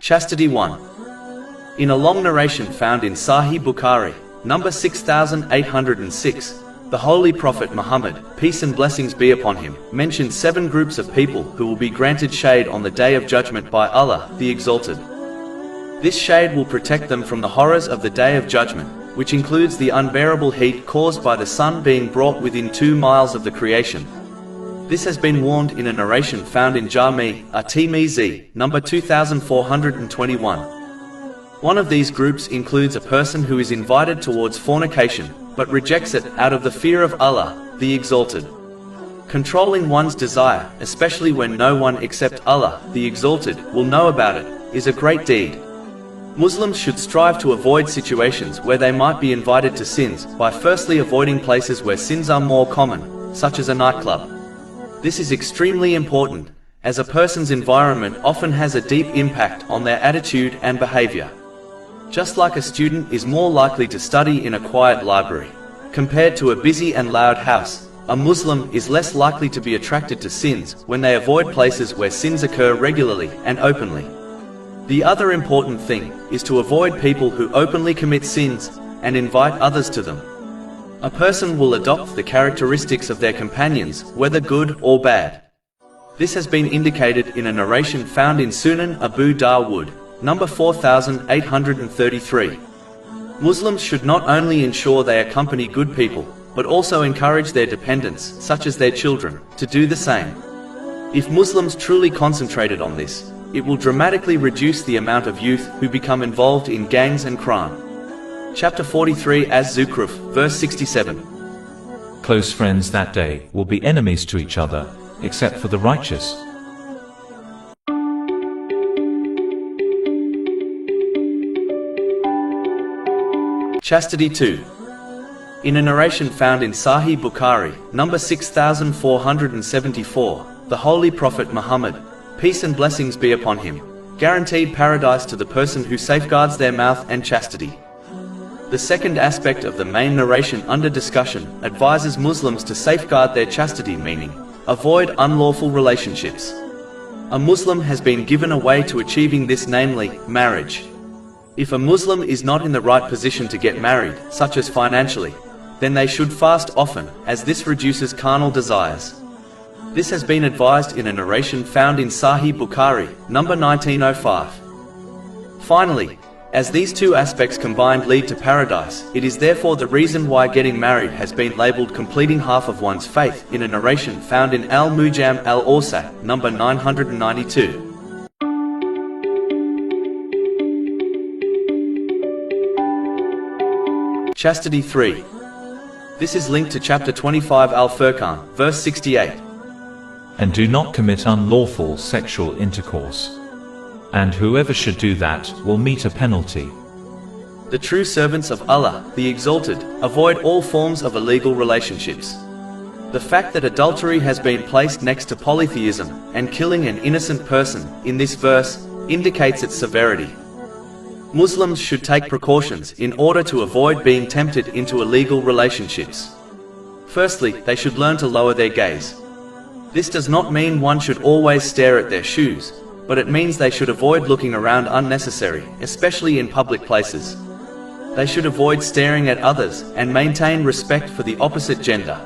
Chastity 1. In a long narration found in Sahih Bukhari, number 6806, the Holy Prophet Muhammad, peace and blessings be upon him, mentioned 7 groups of people who will be granted shade on the Day of Judgment by Allah, the Exalted. This shade will protect them from the horrors of the Day of Judgment, which includes the unbearable heat caused by the sun being brought within 2 miles of the creation. This has been warned in a narration found in Jami' at-Tirmidhi, number 2421. One of these groups includes a person who is invited towards fornication, but rejects it out of the fear of Allah, the Exalted. Controlling one's desire, especially when no one except Allah, the Exalted, will know about it, is a great deed. Muslims should strive to avoid situations where they might be invited to sins, by firstly avoiding places where sins are more common, such as a nightclub. This is extremely important, as a person's environment often has a deep impact on their attitude and behavior. Just like a student is more likely to study in a quiet library, compared to a busy and loud house, a Muslim is less likely to be attracted to sins when they avoid places where sins occur regularly and openly. The other important thing is to avoid people who openly commit sins and invite others to them. A person will adopt the characteristics of their companions, whether good or bad. This has been indicated in a narration found in Sunan Abu Dawud, number 4833. Muslims should not only ensure they accompany good people, but also encourage their dependents, such as their children, to do the same. If Muslims truly concentrated on this, it will dramatically reduce the amount of youth who become involved in gangs and crime. Chapter 43 Az-Zukhruf, verse 67. Close friends that day will be enemies to each other, except for the righteous. Chastity 2. In a narration found in Sahih Bukhari, number 6474, the Holy Prophet Muhammad, peace and blessings be upon him, guaranteed paradise to the person who safeguards their mouth and chastity. The second aspect of the main narration under discussion advises Muslims to safeguard their chastity, meaning, avoid unlawful relationships. A Muslim has been given a way to achieving this, namely, marriage. If a Muslim is not in the right position to get married, such as financially, then they should fast often, as this reduces carnal desires. This has been advised in a narration found in Sahih Bukhari, number 1905. Finally, as these two aspects combined lead to paradise, it is therefore the reason why getting married has been labeled completing half of one's faith in a narration found in Al-Mujam al-Awsat, number 992. Chastity 3. This is linked to chapter 25 Al-Furqan, verse 68. And do not commit unlawful sexual intercourse. And whoever should do that will meet a penalty. The true servants of Allah, the Exalted, avoid all forms of illegal relationships. The fact that adultery has been placed next to polytheism and killing an innocent person in this verse indicates its severity. Muslims should take precautions in order to avoid being tempted into illegal relationships. Firstly, they should learn to lower their gaze. This does not mean one should always stare at their shoes, but it means they should avoid looking around unnecessary, especially in public places. They should avoid staring at others and maintain respect for the opposite gender.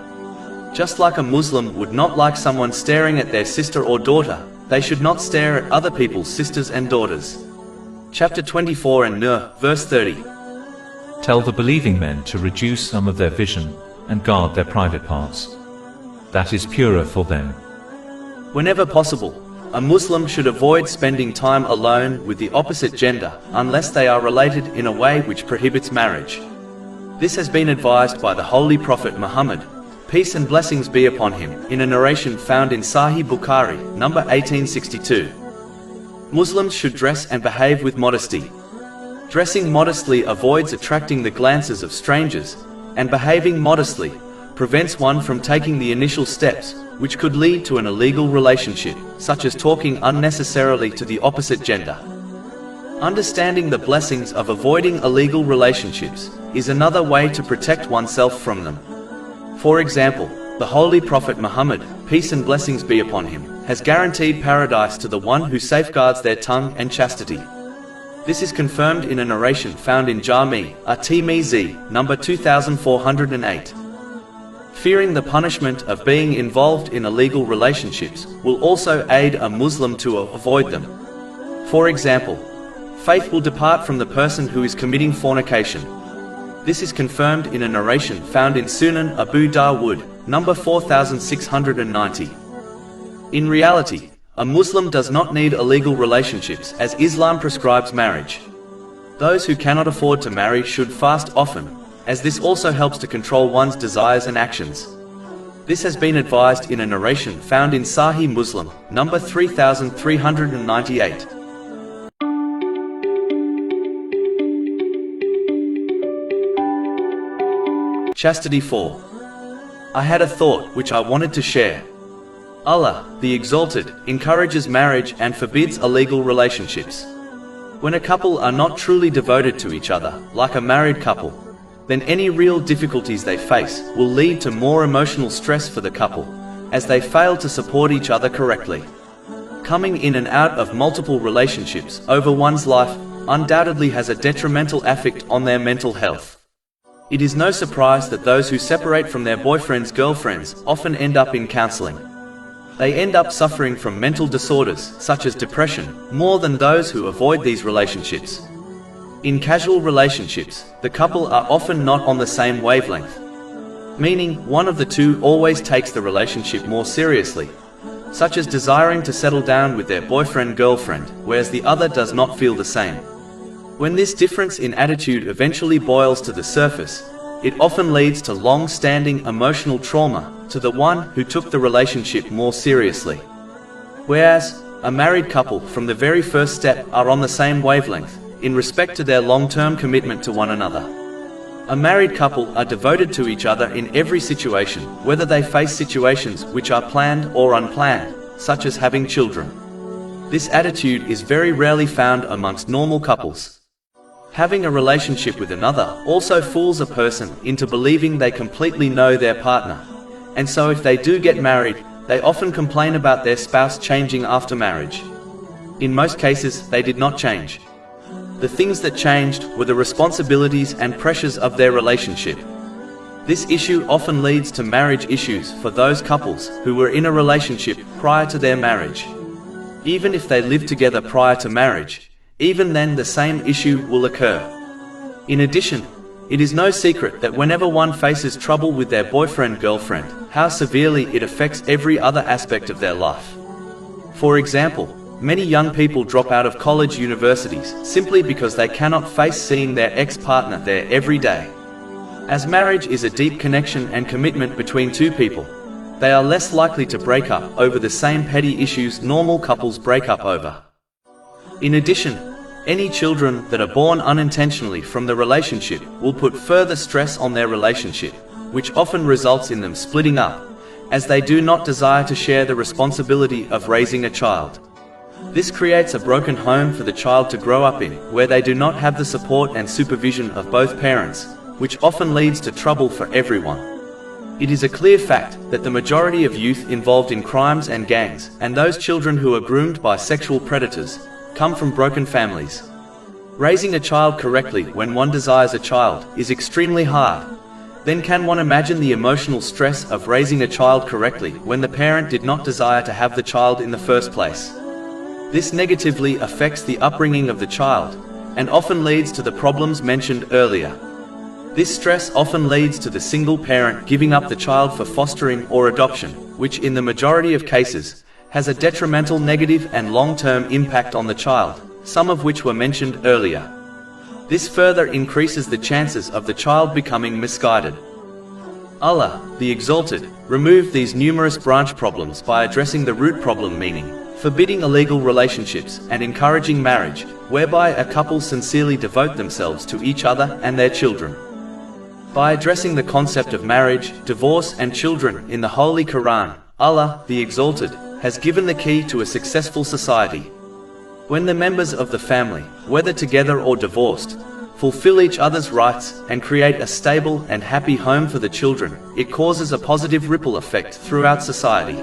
Just like a Muslim would not like someone staring at their sister or daughter, they should not stare at other people's sisters and daughters. Chapter 24 and Nur, verse 30. Tell the believing men to reduce some of their vision and guard their private parts. That is purer for them. Whenever possible, a Muslim should avoid spending time alone with the opposite gender unless they are related in a way which prohibits marriage. This has been advised by the Holy Prophet Muhammad, peace and blessings be upon him, in a narration found in Sahih Bukhari, number 1862. Muslims should dress and behave with modesty. Dressing modestly avoids attracting the glances of strangers, and behaving modestly prevents one from taking the initial steps, which could lead to an illegal relationship, such as talking unnecessarily to the opposite gender. Understanding the blessings of avoiding illegal relationships is another way to protect oneself from them. For example, the Holy Prophet Muhammad, peace and blessings be upon him, has guaranteed paradise to the one who safeguards their tongue and chastity. This is confirmed in a narration found in Jami' at-Tirmizi, number 2408. Fearing the punishment of being involved in illegal relationships will also aid a Muslim to avoid them. For example, faith will depart from the person who is committing fornication. This is confirmed in a narration found in Sunan Abu Dawud, number 4690. In reality, a Muslim does not need illegal relationships as Islam prescribes marriage. Those who cannot afford to marry should fast often, as this also helps to control one's desires and actions. This has been advised in a narration found in Sahih Muslim, number 3398. Chastity 4. I had a thought which I wanted to share. Allah, the Exalted, encourages marriage and forbids illegal relationships. When a couple are not truly devoted to each other, like a married couple, then any real difficulties they face will lead to more emotional stress for the couple, as they fail to support each other correctly. Coming in and out of multiple relationships over one's life undoubtedly has a detrimental effect on their mental health. It is no surprise that those who separate from their boyfriends, girlfriends often end up in counseling. They end up suffering from mental disorders such as depression more than those who avoid these relationships. In casual relationships, the couple are often not on the same wavelength, meaning one of the two always takes the relationship more seriously, such as desiring to settle down with their boyfriend-girlfriend, whereas the other does not feel the same. When this difference in attitude eventually boils to the surface, it often leads to long-standing emotional trauma to the one who took the relationship more seriously. Whereas, a married couple from the very first step are on the same wavelength, in respect to their long-term commitment to one another. A married couple are devoted to each other in every situation, whether they face situations which are planned or unplanned, such as having children. This attitude is very rarely found amongst normal couples. Having a relationship with another also fools a person into believing they completely know their partner, and so if they do get married, they often complain about their spouse changing after marriage. In most cases, they did not change. The things that changed were the responsibilities and pressures of their relationship. This issue often leads to marriage issues for those couples who were in a relationship prior to their marriage. Even if they lived together prior to marriage, even then the same issue will occur. In addition, it is no secret that whenever one faces trouble with their boyfriend-girlfriend, how severely it affects every other aspect of their life. For example, many young people drop out of college universities simply because they cannot face seeing their ex-partner there every day. As marriage is a deep connection and commitment between two people, they are less likely to break up over the same petty issues normal couples break up over. In addition, any children that are born unintentionally from the relationship will put further stress on their relationship, which often results in them splitting up, as they do not desire to share the responsibility of raising a child. This creates a broken home for the child to grow up in, where they do not have the support and supervision of both parents, which often leads to trouble for everyone. It is a clear fact that the majority of youth involved in crimes and gangs, and those children who are groomed by sexual predators, come from broken families. Raising a child correctly when one desires a child is extremely hard. Then can one imagine the emotional stress of raising a child correctly when the parent did not desire to have the child in the first place? This negatively affects the upbringing of the child, and often leads to the problems mentioned earlier. This stress often leads to the single parent giving up the child for fostering or adoption, which in the majority of cases, has a detrimental negative and long-term impact on the child, some of which were mentioned earlier. This further increases the chances of the child becoming misguided. Allah, the Exalted, removed these numerous branch problems by addressing the root problem, meaning forbidding illegal relationships and encouraging marriage, whereby a couple sincerely devote themselves to each other and their children. By addressing the concept of marriage, divorce and children in the Holy Quran, Allah, the Exalted, has given the key to a successful society. When the members of the family, whether together or divorced, fulfill each other's rights and create a stable and happy home for the children, it causes a positive ripple effect throughout society.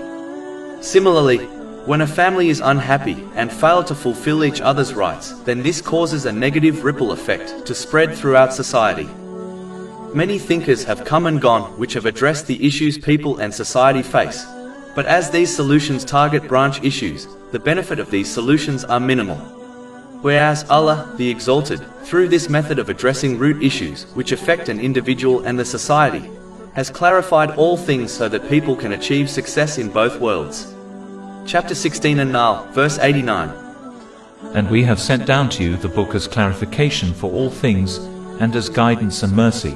Similarly, When a family is unhappy and fail to fulfill each other's rights, then this causes a negative ripple effect to spread throughout society. Many thinkers have come and gone which have addressed the issues people and society face. But as these solutions target branch issues, the benefit of these solutions are minimal. Whereas Allah, the Exalted, through this method of addressing root issues which affect an individual and the society, has clarified all things so that people can achieve success in both worlds. Chapter 16 and now, verse 89. And we have sent down to you the book as clarification for all things, and as guidance and mercy.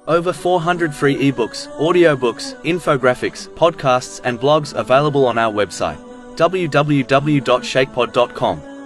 Over 400 free ebooks, audiobooks, infographics, podcasts and blogs available on our website, www.shakepod.com.